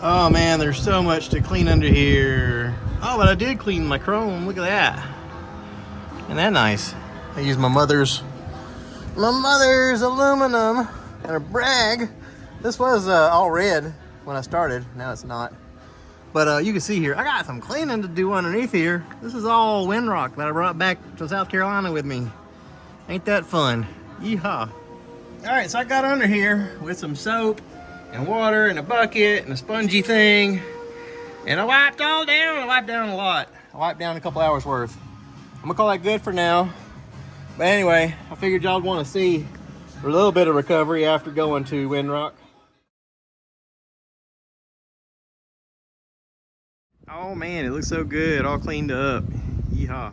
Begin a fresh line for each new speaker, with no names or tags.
Oh man, there's so much to clean under here. Oh, but I did clean my chrome. Look at that. Isn't that nice? I used my mother's aluminum and a brag. This was all red when I started. Now it's not. But you can see here, I got some cleaning to do underneath here. This is all Windrock that I brought back to South Carolina with me. Ain't that fun? Yeehaw. All right, so I got under here with some soap and water and a bucket and a spongy thing. And I wiped all down. I wiped down a lot. I wiped down a couple hours worth. I'm gonna call that good for now. But anyway, I figured y'all would want to see a little bit of recovery after going to Windrock. Oh man, it looks so good, all cleaned up. Yeehaw.